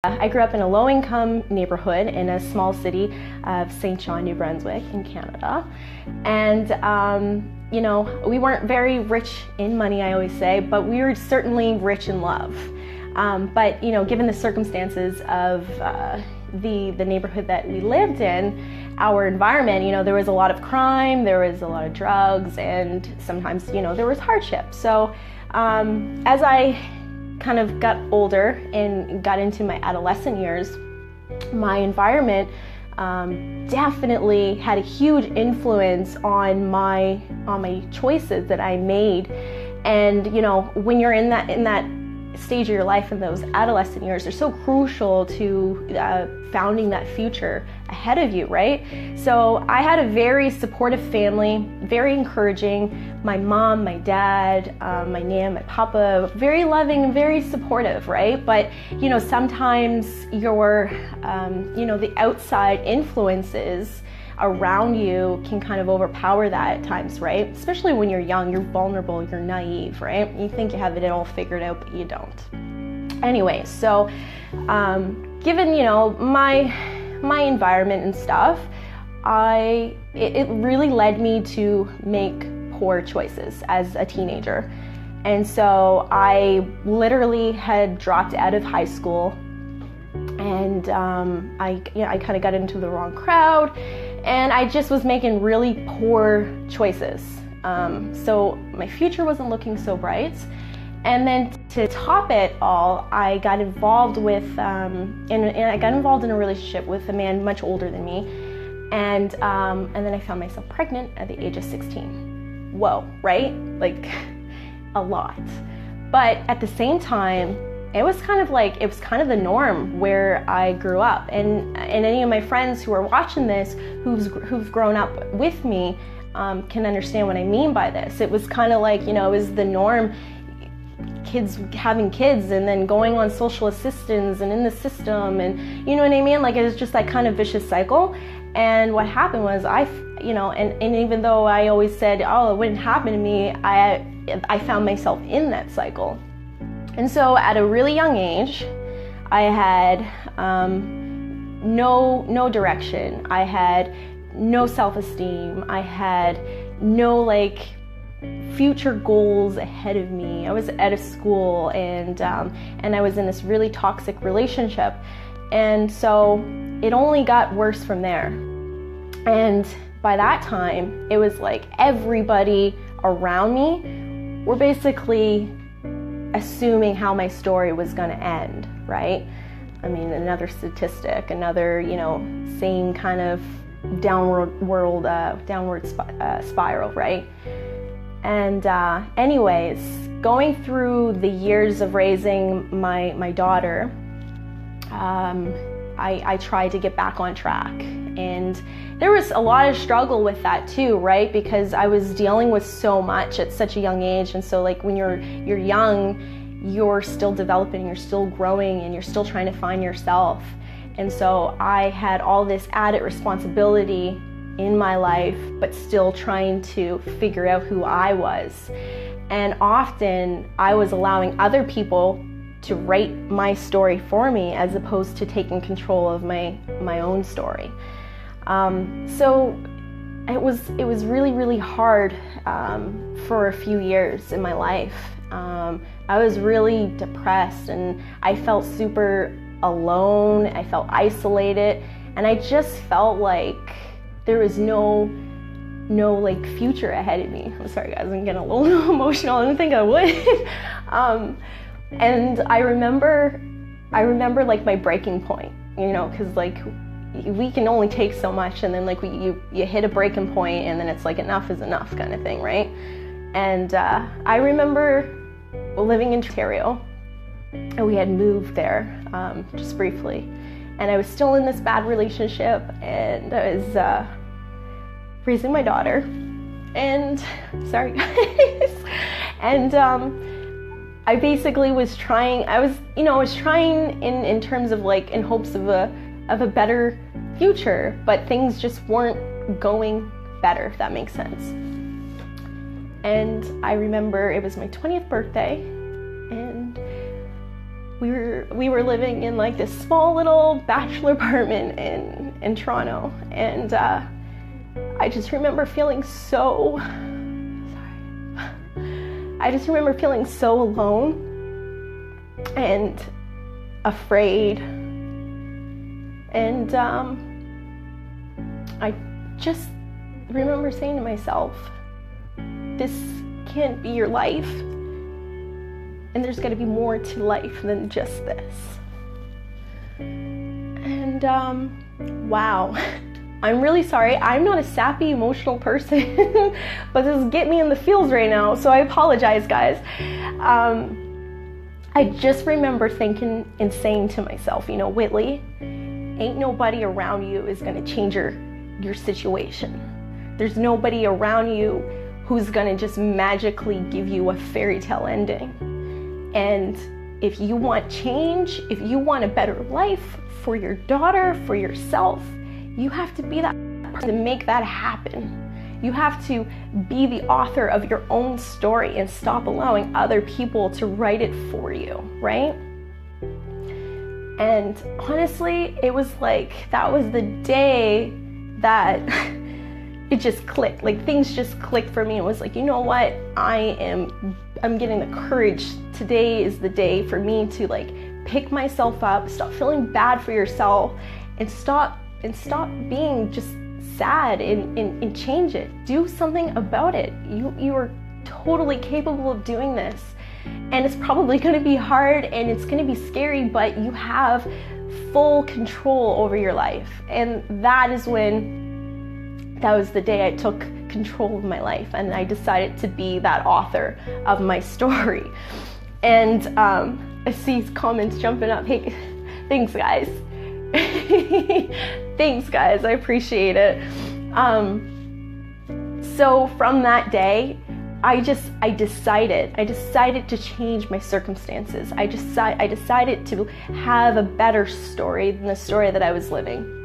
I grew up in a low-income neighborhood in a small city of St. John, New Brunswick in Canada. And, you know, we weren't very rich in money, I always say, but we were certainly rich in love. But, you know, given the circumstances of the neighborhood that we lived in, our environment, you know, there was a lot of crime, there was a lot of drugs, and sometimes, you know, there was hardship. So as I kind of got older and got into my adolescent years, my environment definitely had a huge influence on my choices that I made. And you know, when you're in that stage of your life, in those adolescent years, they're so crucial to founding that future ahead of you, right? So I had a very supportive family, very encouraging. My mom, my dad, my nan, my papa, very loving and very supportive, right? But you know, sometimes your you know, the outside influences around you can kind of overpower that at times, right? Especially when you're young, you're vulnerable, you're naive, right? You think you have it all figured out, but you don't. Anyway, so given, you know, my environment and stuff, it really led me to make poor choices as a teenager. And so I literally had dropped out of high school, and I kind of got into the wrong crowd, and I just was making really poor choices. So my future wasn't looking so bright. And then to top it all, I got involved with, and I got involved in a relationship with a man much older than me, and then I found myself pregnant at the age of 16. Whoa, right? Like a lot. But at the same time, it was kind of the norm where I grew up, and any of my friends who are watching this, who've grown up with me, can understand what I mean by this. It was kind of like, you know, it was the norm. Kids having kids and then going on social assistance and in the system, and you know what I mean? Like, it was just that kind of vicious cycle. And what happened was you know, and even though I always said, oh, it wouldn't happen to me, I found myself in that cycle. And so at a really young age, I had no direction. I had no self-esteem. I had no future goals ahead of me. I was out of school, and I was in this really toxic relationship, and so it only got worse from there. And by that time, it was like everybody around me were basically assuming how my story was going to end, right? I mean, another statistic, another, you know, same kind of downward spiral, right? And anyways, going through the years of raising my daughter, I tried to get back on track. And there was a lot of struggle with that too, right? Because I was dealing with so much at such a young age. And so like when you're young, you're still developing, you're still growing, and you're still trying to find yourself. And so I had all this added responsibility in my life, but still trying to figure out who I was. And often I was allowing other people to write my story for me as opposed to taking control of my own story. So it was really, really hard for a few years in my life. I was really depressed, and I felt super alone. I felt isolated, and I just felt like there was no future ahead of me. I'm sorry guys, I'm getting a little emotional. I didn't think I would. And I remember like my breaking point, you know, because like we can only take so much, and then like you hit a breaking point, and then it's like enough is enough kind of thing, right? And I remember living in Ontario, and we had moved there just briefly, and I was still in this bad relationship, and I was raising my daughter, and sorry guys, and I basically was trying. I was trying in terms of like in hopes of a better future, but things just weren't going better, if that makes sense. And I remember it was my 20th birthday, and we were living in like this small little bachelor apartment in Toronto, and I just remember feeling so alone and afraid, and I just remember saying to myself, this can't be your life, and there's got to be more to life than just this. And wow, I'm really sorry. I'm not a sappy, emotional person, but this is getting me in the feels right now, so I apologize, guys. I just remember thinking and saying to myself, Whitley, ain't nobody around you is going to change your situation. There's nobody around you who's going to just magically give you a fairy tale ending. And if you want change, if you want a better life for your daughter, for yourself, you have to be that person to make that happen. You have to be the author of your own story and stop allowing other people to write it for you, right? And honestly, it was like, that was the day that it just clicked. Like, things just clicked for me. It was like, you know what? I'm getting the courage. Today is the day for me to like pick myself up, stop feeling bad for yourself, and stop being just sad and change it. Do something about it. You are totally capable of doing this. And it's probably going to be hard and it's going to be scary, but you have full control over your life. And that was the day I took control of my life, and I decided to be that author of my story. And I see comments jumping up. Hey, thanks guys. Thanks guys, I appreciate it. So from that day, I decided to change my circumstances. I decided to have a better story than the story that I was living.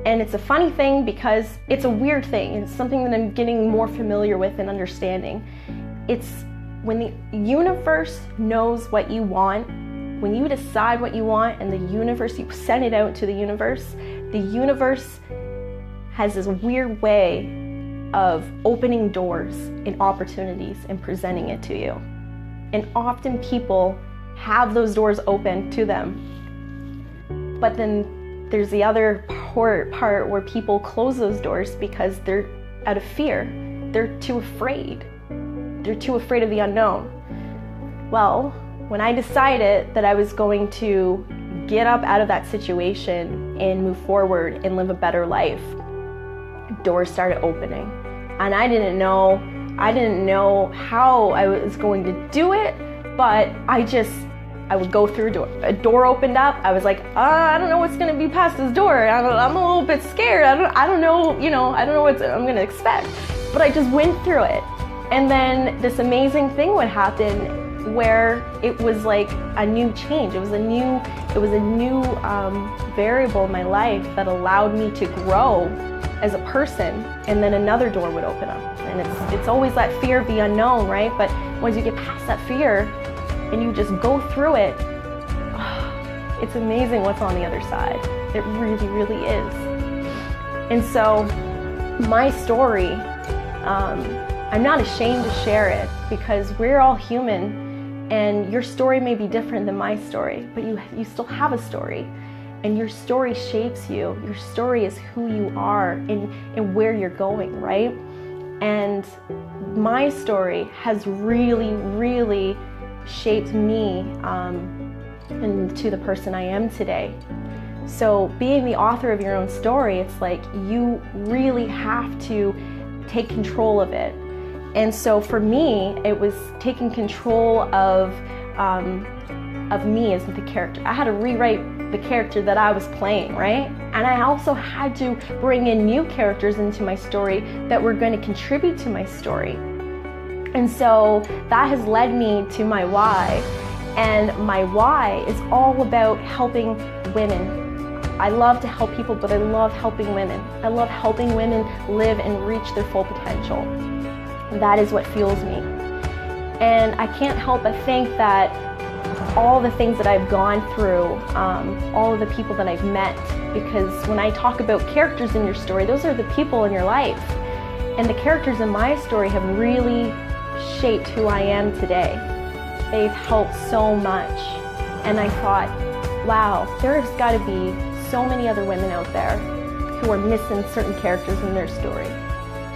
And it's a funny thing because it's a weird thing. It's something that I'm getting more familiar with and understanding. It's when the universe knows what you want, when you decide what you want and the universe, you send it out to the universe has this weird way of opening doors and opportunities and presenting it to you. And often people have those doors open to them. But then there's the other part where people close those doors because they're out of fear. They're too afraid. They're too afraid of the unknown. Well, when I decided that I was going to get up out of that situation and move forward and live a better life, doors started opening. And I didn't know how I was going to do it, but I would go through a door. A door opened up. I was like, I don't know what's going to be past this door. I'm a little bit scared. I don't know what I'm going to expect. But I just went through it. And then this amazing thing would happen where it was like a new change. It was a new variable in my life that allowed me to grow as a person, and then another door would open up. And it's always that fear of the unknown, right? But once you get past that fear and you just go through it, it's amazing what's on the other side. It really, really is. And so my story, I'm not ashamed to share it because we're all human, and your story may be different than my story, but you still have a story. And your story shapes you. Your story is who you are and where you're going, right? And my story has really, really shaped me into the person I am today. So being the author of your own story, it's like you really have to take control of it. And so for me, it was taking control of me as the character. I had to rewrite the character that I was playing, right? And I also had to bring in new characters into my story that were going to contribute to my story. And so that has led me to my why. And my why is all about helping women. I love to help people, but I love helping women. I love helping women live and reach their full potential. That is what fuels me. And I can't help but think that all the things that I've gone through, all of the people that I've met, because when I talk about characters in your story, those are the people in your life. And the characters in my story have really shaped who I am today. They've helped so much. And I thought, wow, there's got to be so many other women out there who are missing certain characters in their story,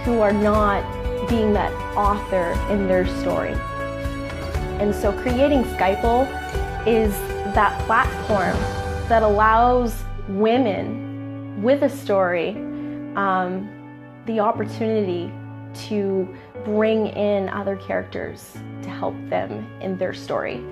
who are not being that author in their story. And so creating SCIPLE is that platform that allows women with a story the opportunity to bring in other characters to help them in their story.